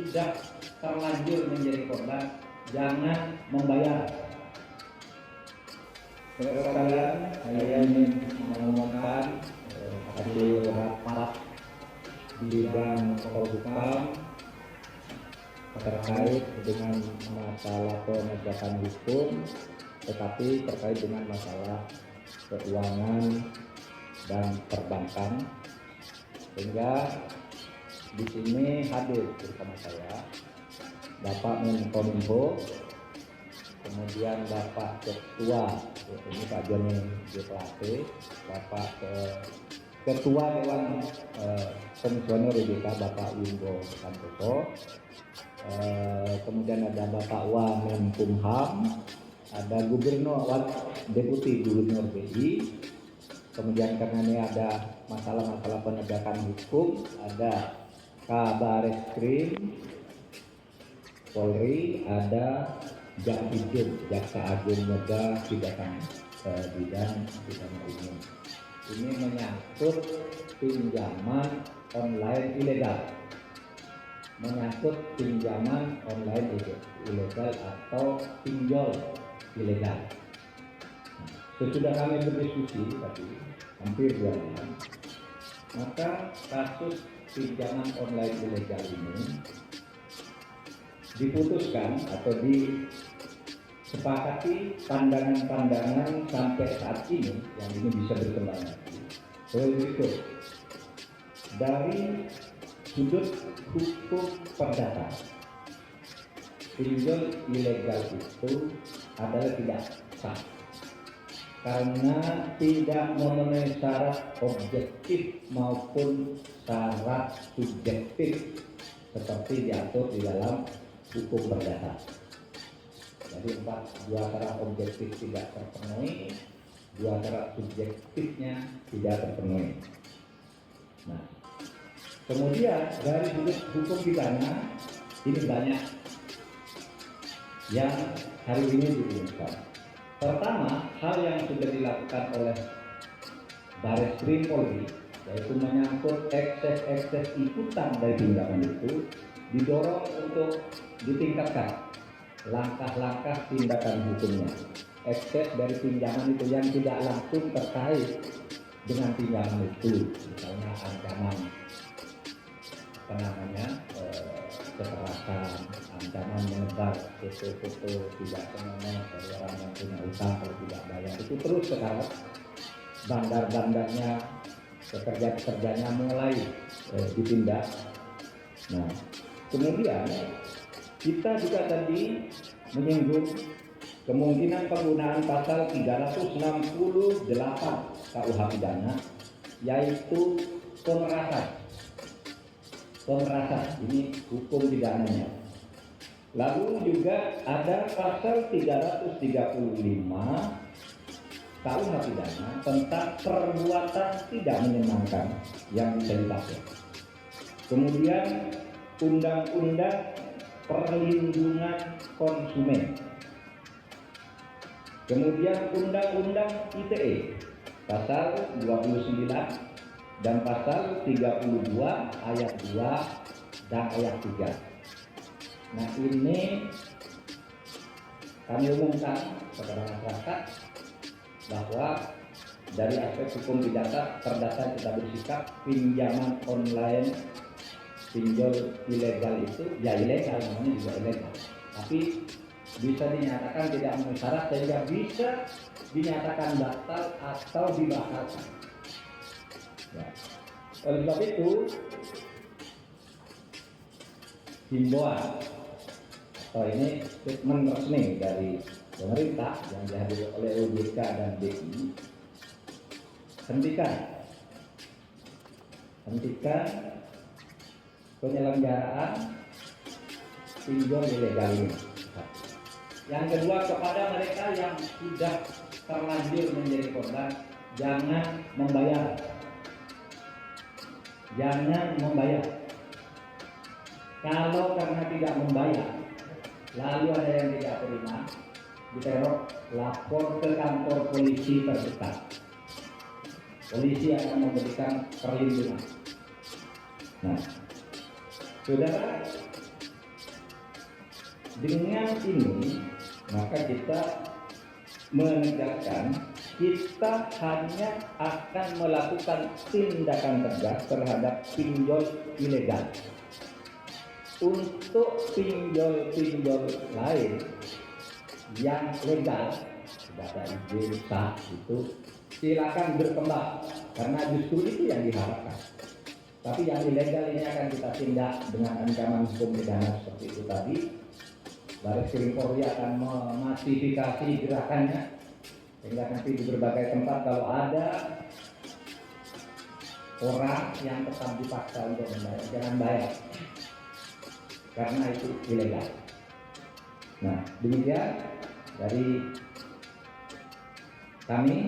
sudah terlanjur menjadi korban, jangan membayar. Sekalian saya ingin mengumumkan hasil rapat bidang Polhukam terkait dengan masalah penegakan hukum, tetapi terkait dengan masalah keuangan dan perbankan, sehingga di sini hadir bersama saya Bapak Menkominfo, kemudian Bapak Ketua, ini Pak Joni G. Plate, Bapak Ketua Dewan Komisioner OJK Bapak Wimbo Santoso, kemudian ada Bapak Wamenkumham, ada Gubernur, Deputi Gubernur BI, kemudian karena ini ada masalah-masalah penegakan hukum, ada Kabareskrim Polri, ada Jakpidum, Jaksa Agung Muda Pidana Bidang Pidana Umum. Ini menyangkut pinjaman online ilegal, atau pinjol ilegal. Sesudah kami berdiskusi tadi hampir 2 jam, maka kasus pinjaman online ilegal ini diputuskan atau disepakati pandangan-pandangan sampai saat ini yang ini bisa berkembang lagi. Berikut dari sudut hukum perdata, pinjol ilegal itu adalah tidak sah karena tidak memenuhi syarat objektif maupun syarat subjektif seperti diatur di dalam hukum perdata. Jadi 2 syarat objektif tidak terpenuhi, 2 syarat subjektifnya tidak terpenuhi. Nah, kemudian dari sudut hukum pidana ini banyak yang hari ini dirumuskan. Pertama, hal yang sudah dilakukan oleh Bareskrim Polri, yaitu menyangkut ekses ikutan dari pinjaman itu, didorong untuk ditingkatkan langkah-langkah tindakan hukumnya. Ekses dari pinjaman itu yang tidak langsung terkait dengan pinjaman itu, misalnya ancaman kekerasan, ancaman menebar foto-foto tidak senonoh dari orang yang punya utang kalau tidak bayar, itu terus sekarang bandar-bandarnya, pekerja-pekerjanya mulai ditindak. Nah, kemudian kita juga tadi menyinggung kemungkinan penggunaan pasal 368 KUH pidana, yaitu pemerasan. Ini hukum pidananya. Lalu juga ada pasal 335 KUH pidana tentang perbuatan tidak menyenangkan yang bisa dipakai. Kemudian Undang-Undang Perlindungan Konsumen. Kemudian Undang-Undang ITE pasal 29 dan pasal 32 ayat 2 dan ayat 3. Nah, ini kami umumkan kepada masyarakat bahwa dari aspek hukum perdata kita bersikap pinjaman online, pinjol ilegal itu ya ilegal, namanya juga ilegal, tapi bisa dinyatakan tidak memenuhi syarat sehingga bisa dinyatakan batal atau dibatalkan. Ya. Oleh sebab itu, himbauan atau ini statement resmi dari pemerintah yang dihadiri oleh OJK dan BI, hentikan penyelenggaraan pinjol ilegal ini. Yang kedua, kepada mereka yang sudah terlanjur menjadi korban, jangan membayar. Kalau karena tidak membayar, lalu ada yang tidak terima, diteror, lapor ke kantor polisi terdekat. Polisi akan memberikan perlindungan. Nah, saudara, dengan ini maka kita menegaskan kita hanya akan melakukan tindakan tegas terhadap pinjol ilegal. Untuk pinjol-pinjol lain yang legal, tidak ada izin sah itu, silakan berkembang karena justru itu yang diharapkan. Tapi yang ilegal ini akan kita tindak dengan ancaman hukum pidana seperti itu tadi. Baris Krim Polri akan memasifikasi gerakannya sehingga nanti di berbagai tempat kalau ada orang yang tetap dipaksa untuk membayar, jangan bayar karena itu ilegal. Nah, demikian dari kami